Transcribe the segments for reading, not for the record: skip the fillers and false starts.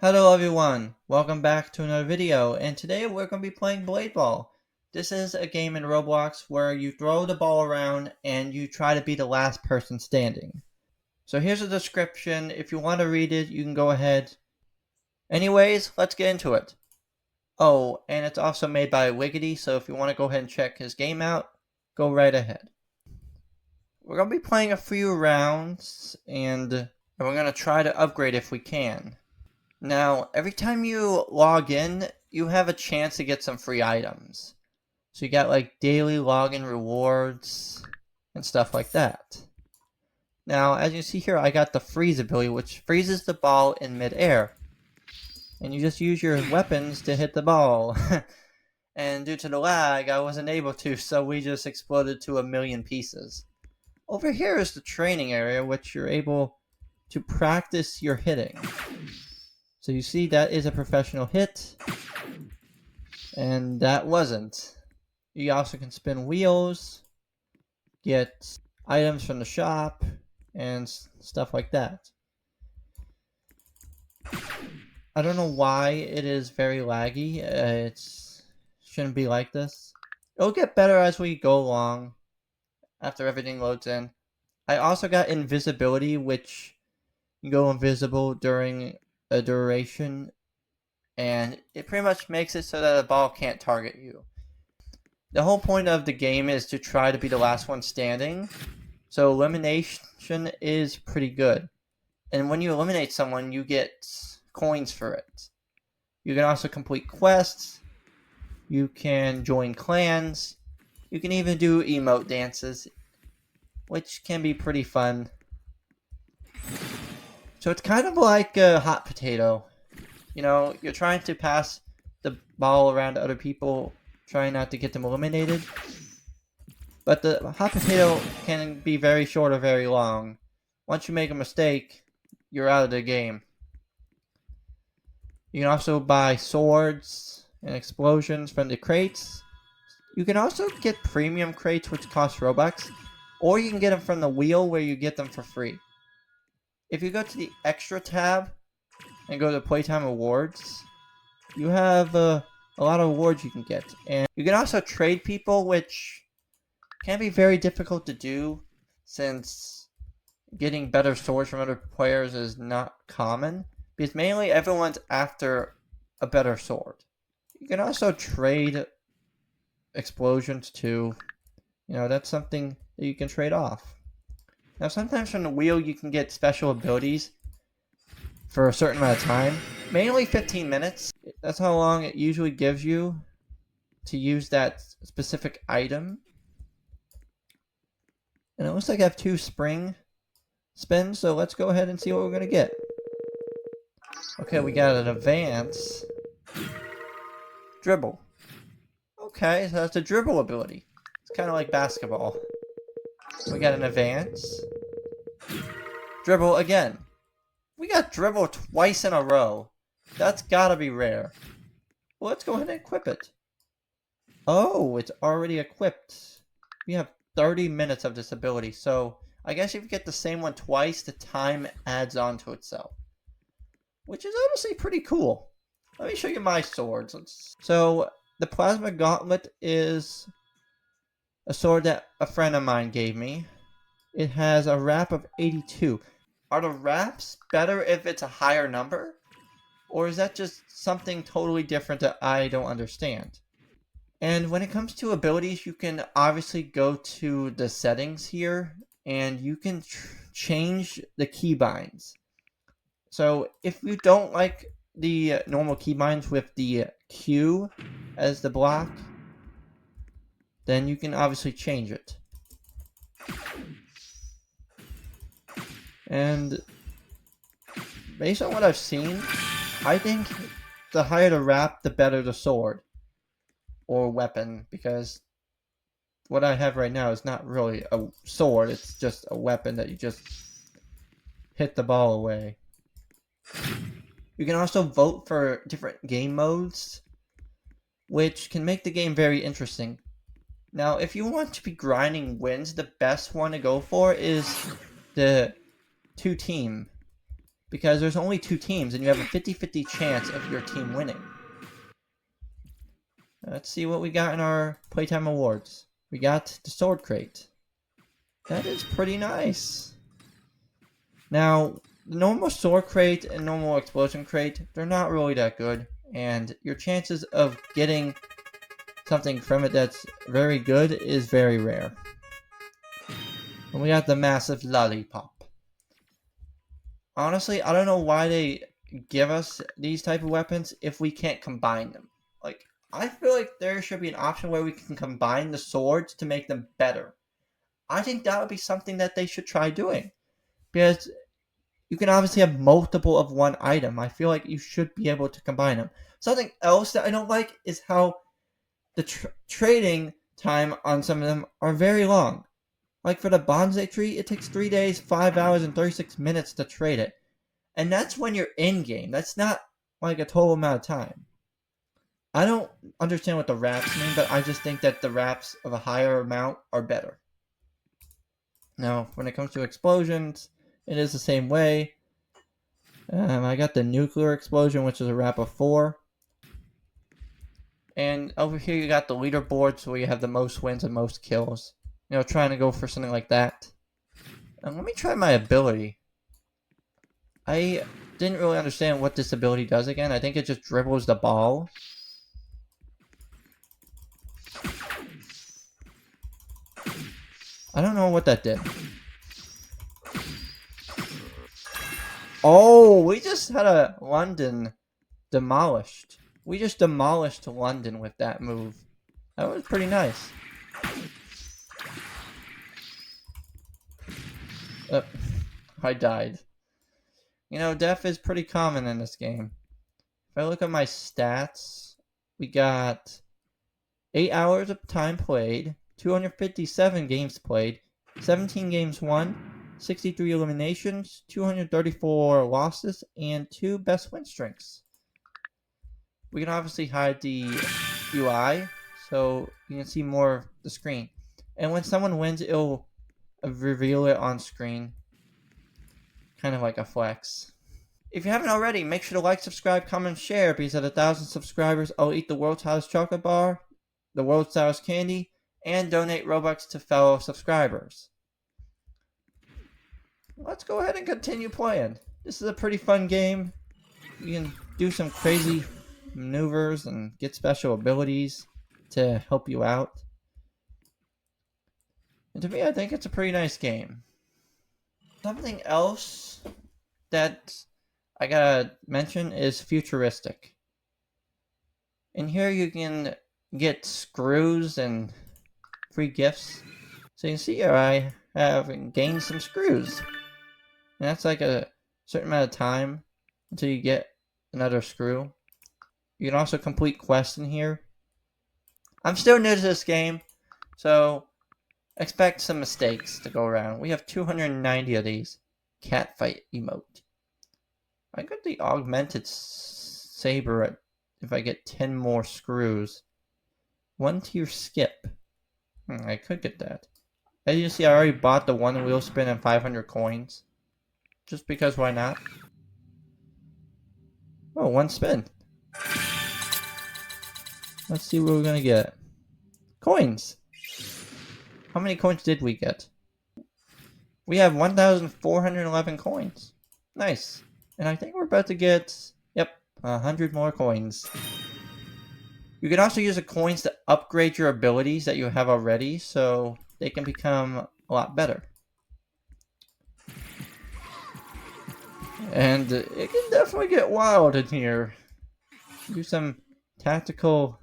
Hello everyone, welcome back to another video, and today we're going to be playing Blade Ball. This is a game in Roblox where you throw the ball around and you try to be the last person standing. So here's a description. If you want to read it, you can go ahead. Anyways, let's get into it. Oh, and it's also made by Wiggity, so if you want to go ahead and check his game out, go right ahead. We're going to be playing a few rounds, and we're going to try to upgrade if we can. Now, every time you log in, you have a chance to get some free items. So you got like daily login rewards and stuff like that. Now, as you see here, I got the freeze ability, which freezes the ball in midair. And you just use your weapons to hit the ball. And due to the lag, I wasn't able to, so we just exploded to 1,000,000 pieces. Over here is the training area, which you're able to practice your hitting. So you see that is a professional hit, and that wasn't. You also can spin wheels, get items from the shop, and stuff like that. I don't know why it is very laggy. It shouldn't be like this. It'll get better as we go along, after everything loads in. I also got invisibility, which you go invisible during a duration, and it pretty much makes it so that a ball can't target you. The whole point of the game is to try to be the last one standing, so elimination is pretty good. And when you eliminate someone, you get coins for it. You can also complete quests, you can join clans, you can even do emote dances, which can be pretty fun. So it's kind of like a hot potato. You know, you're trying to pass the ball around to other people, trying not to get them eliminated. But the hot potato can be very short or very long. Once you make a mistake, you're out of the game. You can also buy swords and explosions from the crates. You can also get premium crates, which cost Robux. Or you can get them from the wheel, where you get them for free. If you go to the extra tab and go to Playtime Awards, you have a lot of awards you can get. And you can also trade people, which can be very difficult to do, since getting better swords from other players is not common, because mainly everyone's after a better sword. You can also trade explosions too. You know, that's something that you can trade off. Now, sometimes from the wheel you can get special abilities for a certain amount of time, mainly 15 minutes. That's how long it usually gives you to use that specific item. And it looks like I have 2 spring spins, so let's go ahead and see what we're going to get. Okay, we got an advance. Dribble. Okay, so that's a dribble ability. It's kind of like basketball. We got an advance. Dribble again. We got dribble twice in a row. That's gotta be rare. Well, let's go ahead and equip it. Oh, it's already equipped. We have 30 minutes of this ability, so I guess if you get the same one twice, the time adds on to itself. Which is honestly pretty cool. Let me show you my swords. So, the Plasma Gauntlet is a sword that a friend of mine gave me. It has a wrap of 82. Are the wraps better if it's a higher number? Or is that just something totally different that I don't understand? And when it comes to abilities, you can obviously go to the settings here, and you can change the keybinds. So if you don't like the normal keybinds with the Q as the block, then you can obviously change it. And based on what I've seen, I think the higher the wrap, the better the sword or weapon, because what I have right now is not really a sword, it's just a weapon that you just hit the ball away. You can also vote for different game modes, which can make the game very interesting. Now, if you want to be grinding wins, the best one to go for is the 2-team. because there's only 2 teams and you have a 50-50 chance of your team winning. Let's see what we got in our Playtime Awards. We got the Sword Crate. That is pretty nice. Now, the normal Sword Crate and normal Explosion Crate, they're not really that good, and your chances of getting something from it that's very good is very rare. And we got the Massive Lollipop. Honestly, I don't know why they give us these type of weapons if we can't combine them. Like, I feel like there should be an option where we can combine the swords to make them better. I think that would be something that they should try doing. Because you can obviously have multiple of one item. I feel like you should be able to combine them. Something else that I don't like is how the trading time on some of them are very long. Like for the bonsai tree, it takes 3 days, 5 hours, and 36 minutes to trade it. And that's when you're in-game. That's not like a total amount of time. I don't understand what the wraps mean, but I just think that the wraps of a higher amount are better. Now, when it comes to explosions, it is the same way. I got the nuclear explosion, which is a wrap of 4. And over here you got the leaderboards where you have the most wins and most kills. You know, trying to go for something like that. And let me try my ability. I didn't really understand what this ability does again. I think it just dribbles the ball. I don't know what that did. Oh, we just had a London demolished. We just demolished London with that move. That was pretty nice. I died. You know, death is pretty common in this game. If I look at my stats, we got 8 hours of time played, 257 games played, 17 games won, 63 eliminations, 234 losses, and 2 best win streaks. We can obviously hide the UI, so you can see more of the screen. And when someone wins, it'll reveal it on screen. Kind of like a flex. If you haven't already, make sure to like, subscribe, comment, share, because at 1,000 subscribers, I'll eat the world's hottest chocolate bar, the world's hottest candy, and donate Robux to fellow subscribers. Let's go ahead and continue playing. This is a pretty fun game. You can do some crazy maneuvers and get special abilities to help you out. And to me, I think it's a pretty nice game. Something else that I gotta mention is futuristic. In here you can get screws and free gifts. So you can see here I have gained some screws. And that's like a certain amount of time until you get another screw. You can also complete quests in here. I'm still new to this game, so expect some mistakes to go around. We have 290 of these. Catfight emote. I got the augmented saber if I get 10 more screws. 1 tier skip. I could get that. As you see, I already bought the 1 wheel spin and 500 coins. Just because, why not? Oh, 1 spin. Let's see what we're gonna get. Coins! How many coins did we get? We have 1,411 coins. Nice. And I think we're about to get, 100 more coins. You can also use the coins to upgrade your abilities that you have already, so they can become a lot better. And it can definitely get wild in here. Do some tactical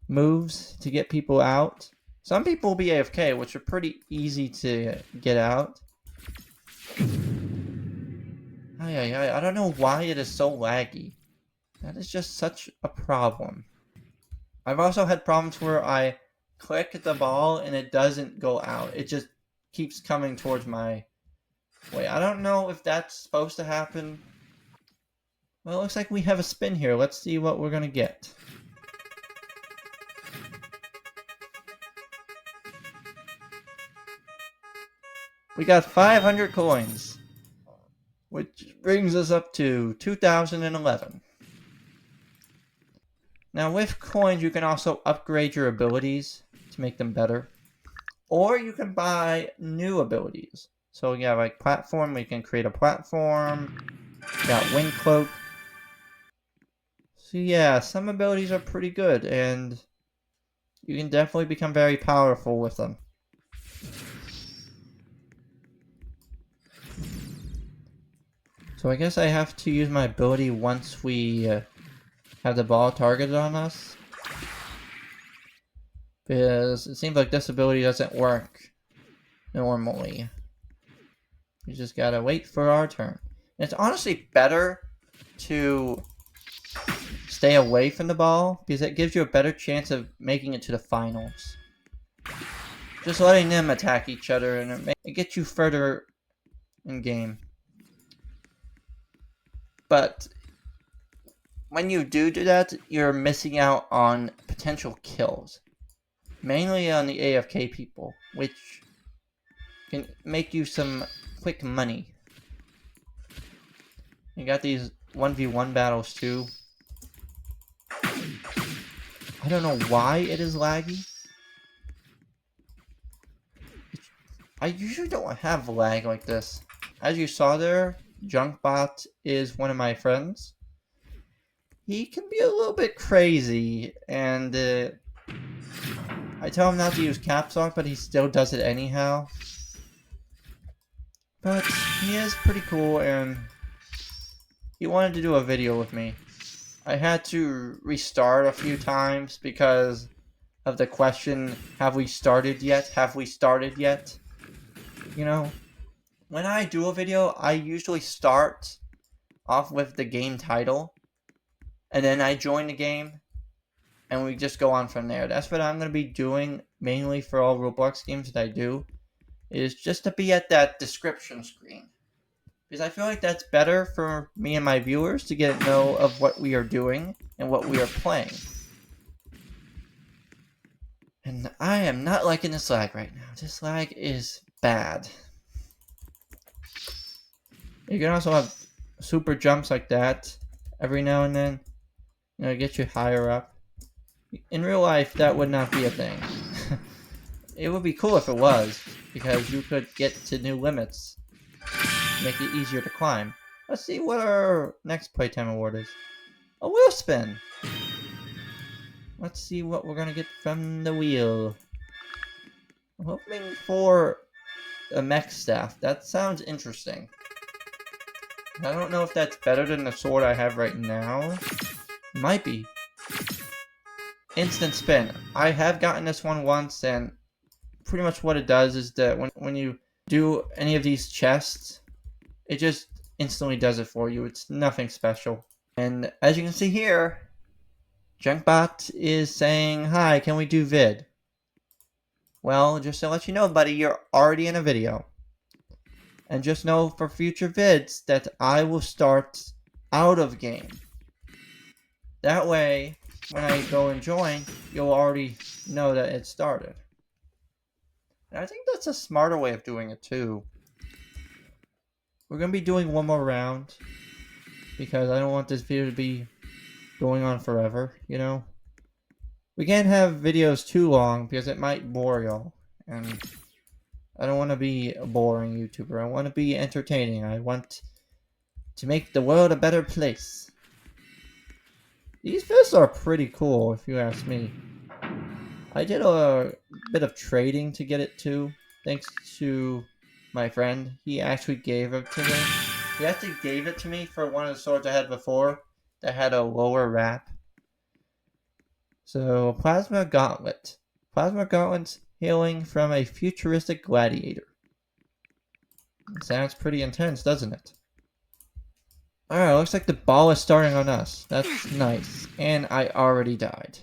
moves to get people out. Some people will be AFK, which are pretty easy to get out. I don't know why it is so laggy. That is just such a problem. I've also had problems where I click the ball and it doesn't go out. It just keeps coming towards my way. I don't know if that's supposed to happen. Well, it looks like we have a spin here. Let's see what we're gonna get. We got 500 coins. which brings us up to 2011. Now with coins, you can also upgrade your abilities to make them better. Or you can buy new abilities. So yeah, like platform, we can create a platform. Got wind cloak. So yeah, some abilities are pretty good, and you can definitely become very powerful with them. So I guess I have to use my ability once we have the ball targeted on us. Because it seems like this ability doesn't work normally. We just gotta wait for our turn. And it's honestly better to stay away from the ball because it gives you a better chance of making it to the finals. Just letting them attack each other and it gets you further in game. But when you do that, you're missing out on potential kills. Mainly on the AFK people, which can make you some quick money. You got these 1v1 battles too. I don't know why it is laggy. I usually don't have lag like this. As you saw there, Junkbot is one of my friends. He can be a little bit crazy, and I tell him not to use caps lock, but he still does it anyhow. But he is pretty cool, and he wanted to do a video with me. I had to restart a few times because of the question, have we started yet? Have we started yet? You know, when I do a video, I usually start off with the game title, and then I join the game, and we just go on from there. That's what I'm going to be doing mainly for all Roblox games that I do, is just to be at that description screen. Because I feel like that's better for me and my viewers to get to know of what we are doing and what we are playing. And I am not liking this lag right now. This lag is bad. You can also have super jumps like that every now and then. You know, get you higher up. In real life, that would not be a thing. It would be cool if it was, because you could get to new limits. Make it easier to climb. Let's see what our next playtime award is. A wheel spin! Let's see what we're gonna get from the wheel. I'm hoping for a mech staff. That sounds interesting. I don't know if that's better than the sword I have right now. Might be. Instant spin. I have gotten this one once, and pretty much what it does is that when you do any of these chests, it just instantly does it for you. It's nothing special. And as you can see here, Junkbot is saying, hi, can we do vid? Well, just to let you know, buddy, you're already in a video. And just know for future vids that I will start out of game. That way, when I go and join, you'll already know that it started. And I think that's a smarter way of doing it too. We're going to be doing one more round, because I don't want this video to be going on forever, you know? We can't have videos too long, because it might bore y'all. And I don't want to be a boring YouTuber. I want to be entertaining. I want to make the world a better place. These fists are pretty cool, if you ask me. I did a bit of trading to get it too, thanks to my friend. He actually gave it to me. He actually gave it to me for one of the swords I had before that had a lower wrap. So, Plasma Gauntlet. Plasma Gauntlet's hailing from a futuristic gladiator. It sounds pretty intense, doesn't it? Alright, looks like the ball is starting on us. That's nice. And I already died.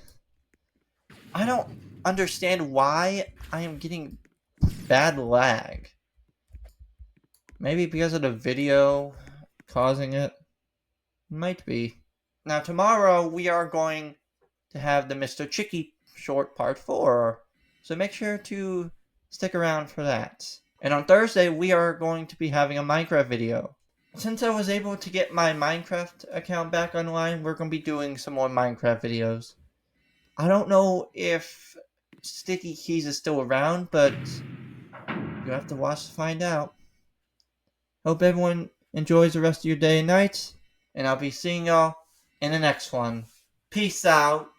I don't understand why I am getting bad lag. Maybe because of the video causing it? Might be. Now tomorrow we are going to have the Mr. Chicky short part 4. So make sure to stick around for that. And on Thursday we are going to be having a Minecraft video. since I was able to get my Minecraft account back online, we're going to be doing some more Minecraft videos. I don't know if Sticky Keys is still around, but you have to watch to find out. Hope everyone enjoys the rest of your day and night, and I'll be seeing y'all in the next one. Peace out.